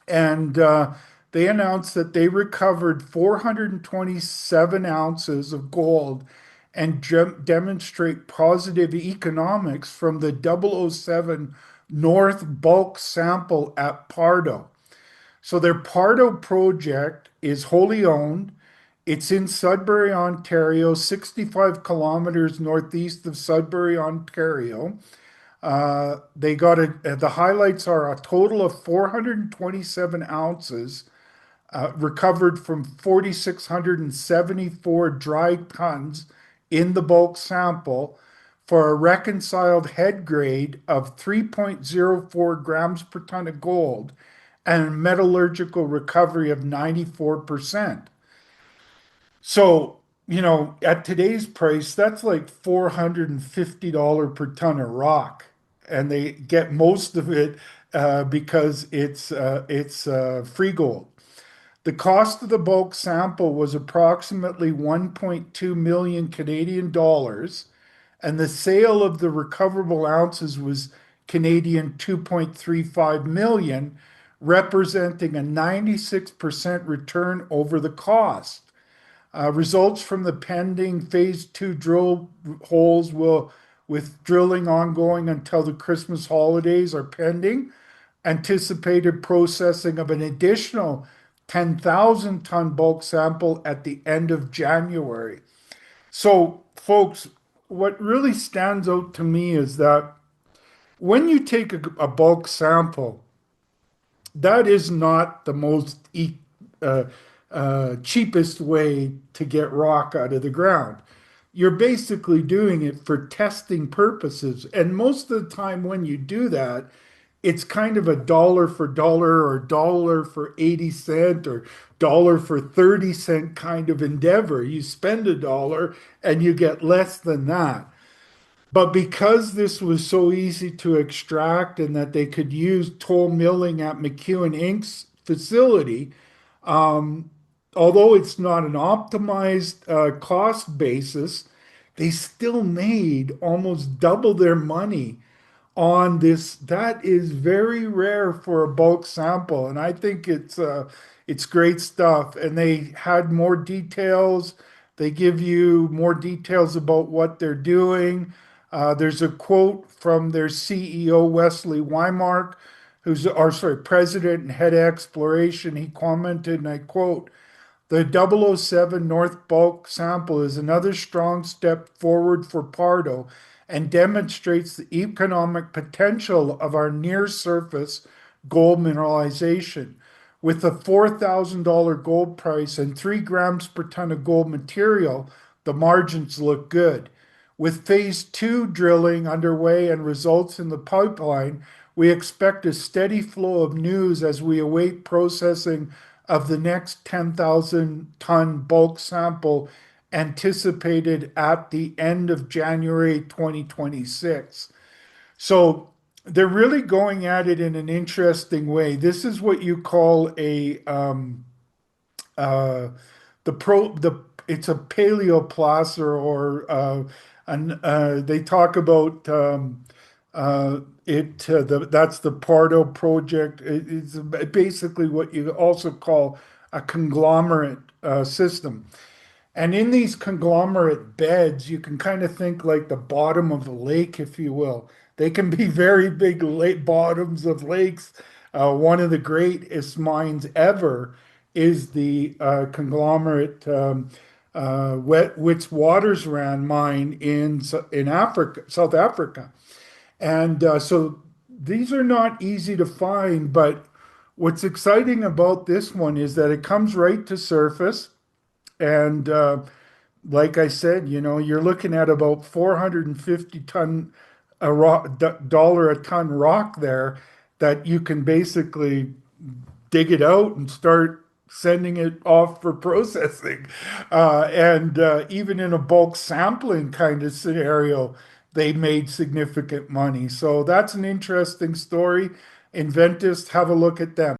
And they announced that they recovered 427 ounces of gold and demonstrate positive economics from the 007 North bulk sample at Pardo. So their Pardo project is wholly owned. It's in Sudbury, Ontario, 65 kilometers northeast of Sudbury, Ontario. They got the highlights are a total of 427 ounces recovered from 4,674 dry tons in the bulk sample for a reconciled head grade of 3.04 grams per ton of gold and a metallurgical recovery of 94%. So, at today's price, that's like $450 per ton of rock, and they get most of it because it's free gold. The cost of the bulk sample was approximately 1.2 million Canadian dollars, and the sale of the recoverable ounces was Canadian 2.35 million, representing a 96% return over the cost. Results from the pending phase two drill holes will, with drilling ongoing until the Christmas holidays, are pending. Anticipated processing of an additional 10,000 ton bulk sample at the end of January. So, folks, what really stands out to me is that when you take a bulk sample, that is not the most uh, cheapest way to get rock out of the ground. You're basically doing it for testing purposes. And most of the time, when you do that, it's kind of a dollar for dollar or dollar for 80 cent or dollar for 30 cent kind of endeavor. You spend a dollar and you get less than that. But because this was so easy to extract and that they could use toll milling at McEwen Inc.'s facility, um, although it's not an optimized cost basis, they still made almost double their money on this. That is very rare for a bulk sample, and I think it's great stuff. And they had more details. They give you more details about what they're doing. There's a quote from their CEO Wesley Weimark, who's or sorry, president and head of exploration. He commented, and I quote, "The 007 North bulk sample is another strong step forward for Pardo and demonstrates the economic potential of our near surface gold mineralization. With a $4,000 gold price and 3 grams per ton of gold material, the margins look good. With phase two drilling underway and results in the pipeline, we expect a steady flow of news as we await processing of the next 10,000 ton bulk sample anticipated at the end of January 2026." So they're really going at it in an interesting way. This is what you call a uh, the it's a paleoplacer or they talk about that's the Pardo project. It's basically what you also call a conglomerate system. And in these conglomerate beds, you can kind of think like the bottom of a lake, if you will. They can be very big lake bottoms of lakes. One of the greatest mines ever is the conglomerate Wet Witwatersrand mine in Africa, South Africa. And so these are not easy to find, but what's exciting about this one is that it comes right to surface. And like I said, you're looking at about 450 ton dollar a ton rock there that you can basically dig it out and start sending it off for processing. And even in a bulk sampling kind of scenario, they made significant money. So that's an interesting story. Inventus, have a look at them.